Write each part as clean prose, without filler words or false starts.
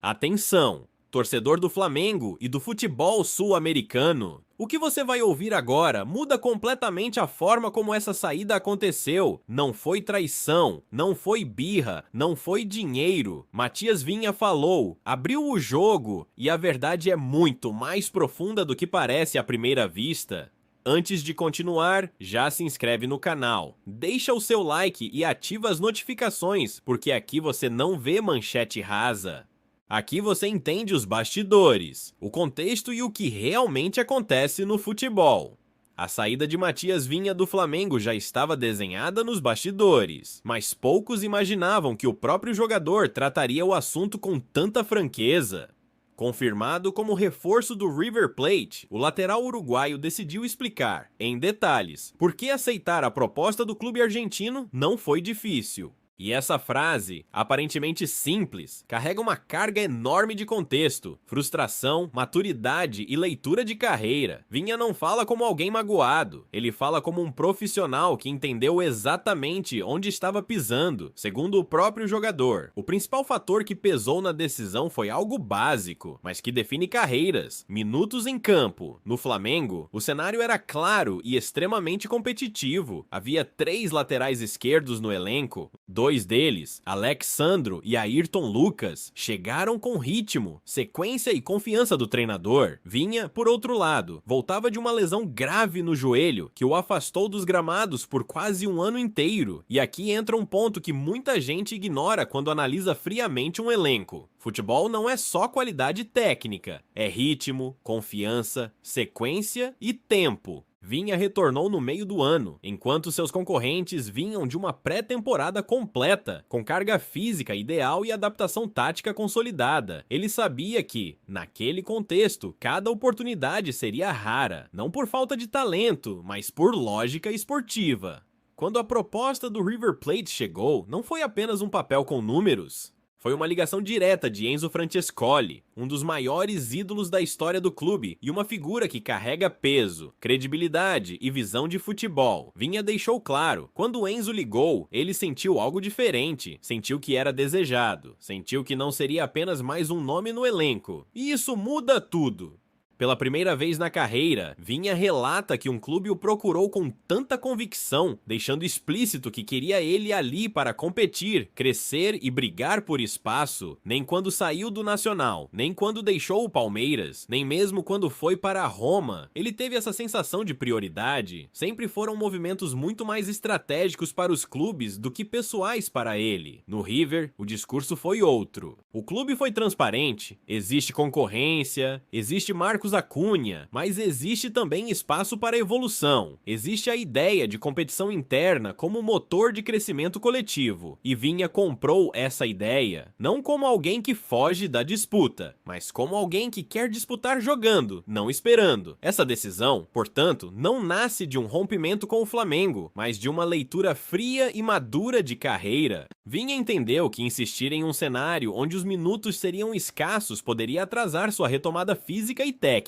Atenção, torcedor do Flamengo e do futebol sul-americano. O que você vai ouvir agora muda completamente a forma como essa saída aconteceu. Não foi traição, não foi birra, não foi dinheiro. Matias Vinha falou, abriu o jogo e a verdade é muito mais profunda do que parece à primeira vista. Antes de continuar, já se inscreve no canal, deixa o seu like e ativa as notificações, porque aqui você não vê manchete rasa. Aqui você entende os bastidores, o contexto e o que realmente acontece no futebol. A saída de Matias Vinha do Flamengo já estava desenhada nos bastidores, mas poucos imaginavam que o próprio jogador trataria o assunto com tanta franqueza. Confirmado como reforço do River Plate, o lateral uruguaio decidiu explicar, em detalhes, por que aceitar a proposta do clube argentino não foi difícil. E essa frase, aparentemente simples, carrega uma carga enorme de contexto, frustração, maturidade e leitura de carreira. Vinha não fala como alguém magoado, ele fala como um profissional que entendeu exatamente onde estava pisando, segundo o próprio jogador. O principal fator que pesou na decisão foi algo básico, mas que define carreiras, minutos em campo. No Flamengo, o cenário era claro e extremamente competitivo. Havia 3 laterais esquerdos no elenco, 2 deles, Alex Sandro e Ayrton Lucas, chegaram com ritmo, sequência e confiança do treinador. Vinha, por outro lado, voltava de uma lesão grave no joelho, que o afastou dos gramados por quase um ano inteiro. E aqui entra um ponto que muita gente ignora quando analisa friamente um elenco. Futebol não é só qualidade técnica, é ritmo, confiança, sequência e tempo. Vinha retornou no meio do ano, enquanto seus concorrentes vinham de uma pré-temporada completa, com carga física ideal e adaptação tática consolidada. Ele sabia que, naquele contexto, cada oportunidade seria rara, não por falta de talento, mas por lógica esportiva. Quando a proposta do River Plate chegou, não foi apenas um papel com números. Foi uma ligação direta de Enzo Francescoli, um dos maiores ídolos da história do clube e uma figura que carrega peso, credibilidade e visão de futebol. Vinha deixou claro, quando Enzo ligou, ele sentiu algo diferente, sentiu que era desejado, sentiu que não seria apenas mais um nome no elenco. E isso muda tudo. Pela primeira vez na carreira, Vinha relata que um clube o procurou com tanta convicção, deixando explícito que queria ele ali para competir, crescer e brigar por espaço, nem quando saiu do Nacional, nem quando deixou o Palmeiras, nem mesmo quando foi para Roma. Ele teve essa sensação de prioridade. Sempre foram movimentos muito mais estratégicos para os clubes do que pessoais para ele. No River, o discurso foi outro. O clube foi transparente, existe concorrência, existe Marcos Acuña, mas existe também espaço para evolução. Existe a ideia de competição interna como motor de crescimento coletivo. E Vinha comprou essa ideia, não como alguém que foge da disputa, mas como alguém que quer disputar jogando, não esperando. Essa decisão, portanto, não nasce de um rompimento com o Flamengo, mas de uma leitura fria e madura de carreira. Vinha entendeu que insistir em um cenário onde os minutos seriam escassos poderia atrasar sua retomada física e técnica.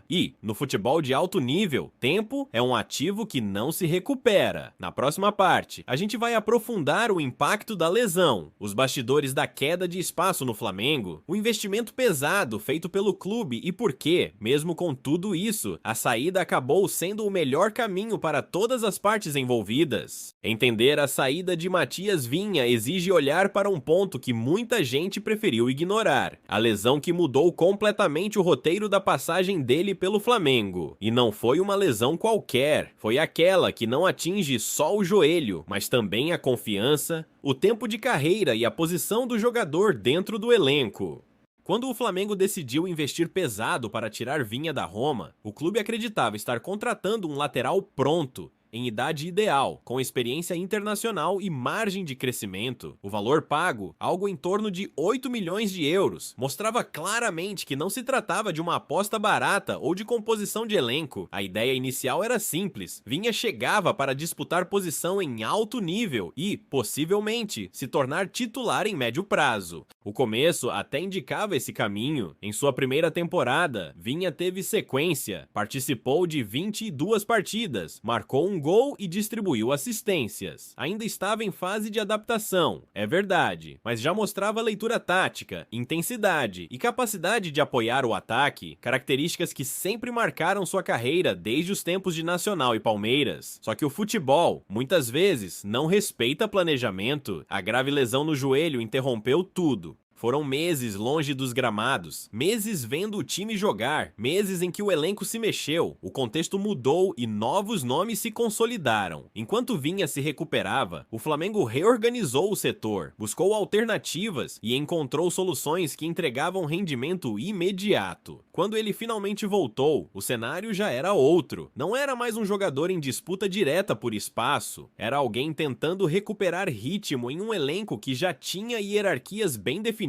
E, no futebol de alto nível, tempo é um ativo que não se recupera. Na próxima parte, a gente vai aprofundar o impacto da lesão, os bastidores da queda de espaço no Flamengo, o investimento pesado feito pelo clube e por que, mesmo com tudo isso, a saída acabou sendo o melhor caminho para todas as partes envolvidas. Entender a saída de Matias Vinha exige olhar para um ponto que muita gente preferiu ignorar: a lesão que mudou completamente o roteiro da passagem dele pelo Flamengo. E não foi uma lesão qualquer, foi aquela que não atinge só o joelho, mas também a confiança, o tempo de carreira e a posição do jogador dentro do elenco. Quando o Flamengo decidiu investir pesado para tirar Vinha da Roma, o clube acreditava estar contratando um lateral pronto, em idade ideal, com experiência internacional e margem de crescimento. O valor pago, algo em torno de 8 milhões de euros, mostrava claramente que não se tratava de uma aposta barata ou de composição de elenco. A ideia inicial era simples: Vinha chegava para disputar posição em alto nível e, possivelmente, se tornar titular em médio prazo. O começo até indicava esse caminho. Em sua primeira temporada, Vinha teve sequência, participou de 22 partidas, marcou um gol e distribuiu assistências. Ainda estava em fase de adaptação, é verdade, mas já mostrava leitura tática, intensidade e capacidade de apoiar o ataque, características que sempre marcaram sua carreira desde os tempos de Nacional e Palmeiras. Só que o futebol, muitas vezes, não respeita planejamento. A grave lesão no joelho interrompeu tudo. Foram meses longe dos gramados, meses vendo o time jogar, meses em que o elenco se mexeu, o contexto mudou e novos nomes se consolidaram. Enquanto Vinha se recuperava, o Flamengo reorganizou o setor, buscou alternativas e encontrou soluções que entregavam rendimento imediato. Quando ele finalmente voltou, o cenário já era outro. Não era mais um jogador em disputa direta por espaço, era alguém tentando recuperar ritmo em um elenco que já tinha hierarquias bem definidas.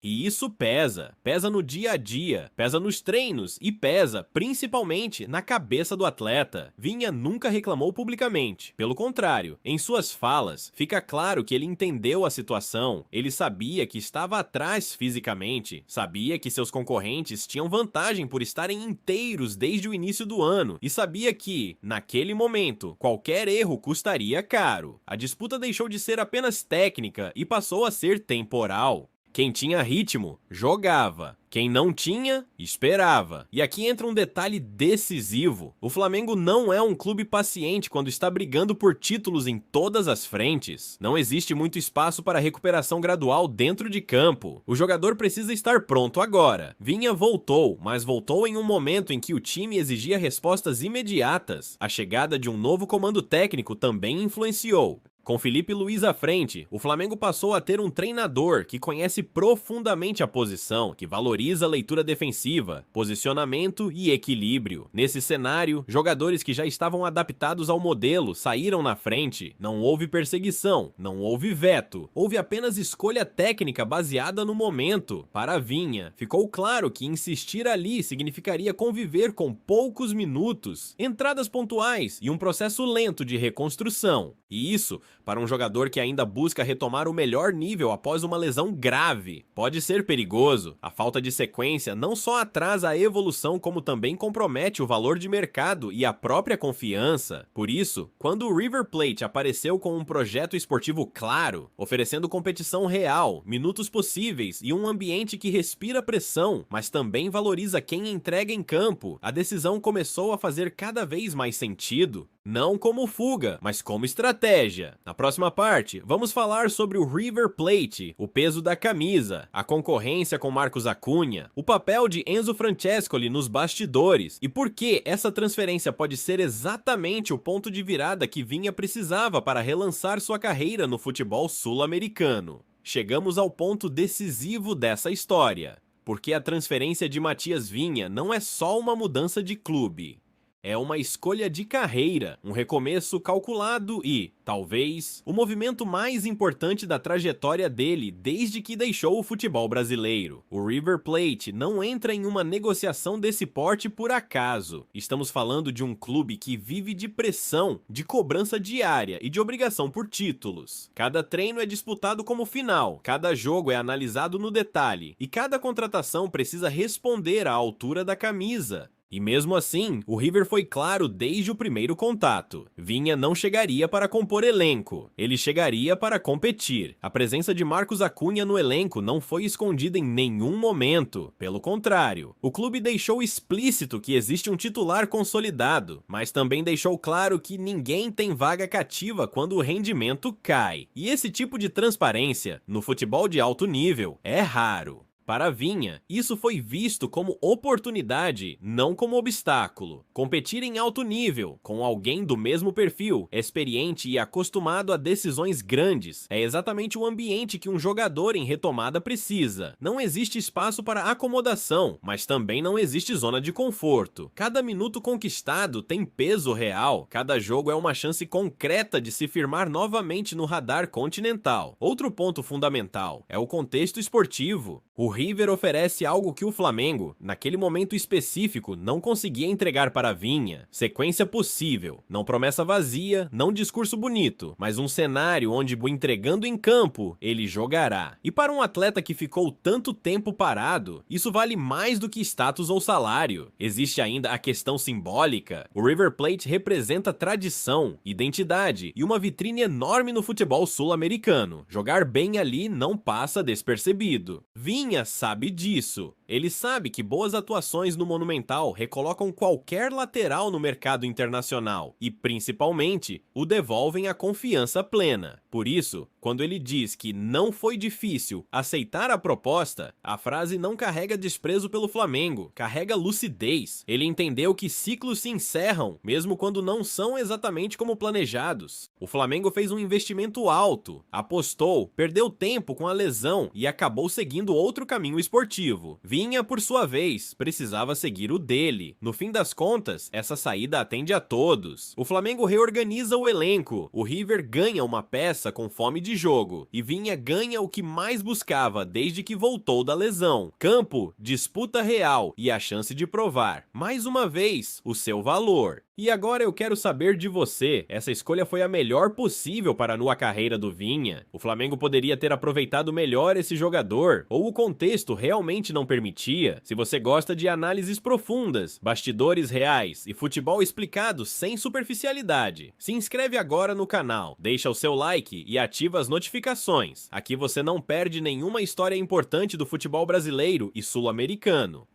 E isso pesa no dia a dia, pesa nos treinos e pesa, principalmente, na cabeça do atleta. Vinha nunca reclamou publicamente. Pelo contrário, em suas falas, fica claro que ele entendeu a situação, ele sabia que estava atrás fisicamente, sabia que seus concorrentes tinham vantagem por estarem inteiros desde o início do ano e sabia que, naquele momento, qualquer erro custaria caro. A disputa deixou de ser apenas técnica e passou a ser temporal. Quem tinha ritmo, jogava. Quem não tinha, esperava. E aqui entra um detalhe decisivo. O Flamengo não é um clube paciente quando está brigando por títulos em todas as frentes. Não existe muito espaço para recuperação gradual dentro de campo. O jogador precisa estar pronto agora. Vinha voltou, mas voltou em um momento em que o time exigia respostas imediatas. A chegada de um novo comando técnico também influenciou. Com Felipe Luiz à frente, o Flamengo passou a ter um treinador que conhece profundamente a posição, que valoriza a leitura defensiva, posicionamento e equilíbrio. Nesse cenário, jogadores que já estavam adaptados ao modelo saíram na frente. Não houve perseguição, não houve veto, houve apenas escolha técnica baseada no momento. Para Vinha, ficou claro que insistir ali significaria conviver com poucos minutos, entradas pontuais e um processo lento de reconstrução. E isso, para um jogador que ainda busca retomar o melhor nível após uma lesão grave, pode ser perigoso. A falta de sequência não só atrasa a evolução, como também compromete o valor de mercado e a própria confiança. Por isso, quando o River Plate apareceu com um projeto esportivo claro, oferecendo competição real, minutos possíveis e um ambiente que respira pressão, mas também valoriza quem entrega em campo, a decisão começou a fazer cada vez mais sentido. Não como fuga, mas como estratégia. Na próxima parte, vamos falar sobre o River Plate, o peso da camisa, a concorrência com Marcos Acuña, o papel de Enzo Francescoli nos bastidores e por que essa transferência pode ser exatamente o ponto de virada que Vinha precisava para relançar sua carreira no futebol sul-americano. Chegamos ao ponto decisivo dessa história, porque a transferência de Matias Vinha não é só uma mudança de clube. É uma escolha de carreira, um recomeço calculado e, talvez, o movimento mais importante da trajetória dele desde que deixou o futebol brasileiro. O River Plate não entra em uma negociação desse porte por acaso. Estamos falando de um clube que vive de pressão, de cobrança diária e de obrigação por títulos. Cada treino é disputado como final, cada jogo é analisado no detalhe e cada contratação precisa responder à altura da camisa. E mesmo assim, o River foi claro desde o primeiro contato. Vinha não chegaria para compor elenco, ele chegaria para competir. A presença de Marcos Acuña no elenco não foi escondida em nenhum momento. Pelo contrário, o clube deixou explícito que existe um titular consolidado, mas também deixou claro que ninguém tem vaga cativa quando o rendimento cai. E esse tipo de transparência, no futebol de alto nível, é raro. Para Vinha, isso foi visto como oportunidade, não como obstáculo. Competir em alto nível, com alguém do mesmo perfil, experiente e acostumado a decisões grandes, é exatamente o ambiente que um jogador em retomada precisa. Não existe espaço para acomodação, mas também não existe zona de conforto. Cada minuto conquistado tem peso real, cada jogo é uma chance concreta de se firmar novamente no radar continental. Outro ponto fundamental é o contexto esportivo. O River oferece algo que o Flamengo, naquele momento específico, não conseguia entregar para Vinha. Sequência possível, não promessa vazia, não discurso bonito, mas um cenário onde, entregando em campo, ele jogará. E para um atleta que ficou tanto tempo parado, isso vale mais do que status ou salário. Existe ainda a questão simbólica. O River Plate representa tradição, identidade e uma vitrine enorme no futebol sul-americano. Jogar bem ali não passa despercebido. Vinha sabe disso. Ele sabe que boas atuações no Monumental recolocam qualquer lateral no mercado internacional e, principalmente, o devolvem a confiança plena. Por isso, quando ele diz que não foi difícil aceitar a proposta, a frase não carrega desprezo pelo Flamengo, carrega lucidez. Ele entendeu que ciclos se encerram, mesmo quando não são exatamente como planejados. O Flamengo fez um investimento alto, apostou, perdeu tempo com a lesão e acabou seguindo outro caminho esportivo. Vinha, por sua vez, precisava seguir o dele. No fim das contas, essa saída atende a todos. O Flamengo reorganiza o elenco, o River ganha uma peça com fome de jogo, e Vinha ganha o que mais buscava desde que voltou da lesão: campo, disputa real e a chance de provar, mais uma vez, o seu valor. E agora eu quero saber de você, essa escolha foi a melhor possível para a carreira do Vinha? O Flamengo poderia ter aproveitado melhor esse jogador? Ou o contexto realmente não permitia? Se você gosta de análises profundas, bastidores reais e futebol explicado sem superficialidade, se inscreve agora no canal, deixa o seu like e ativa as notificações. Aqui você não perde nenhuma história importante do futebol brasileiro e sul-americano.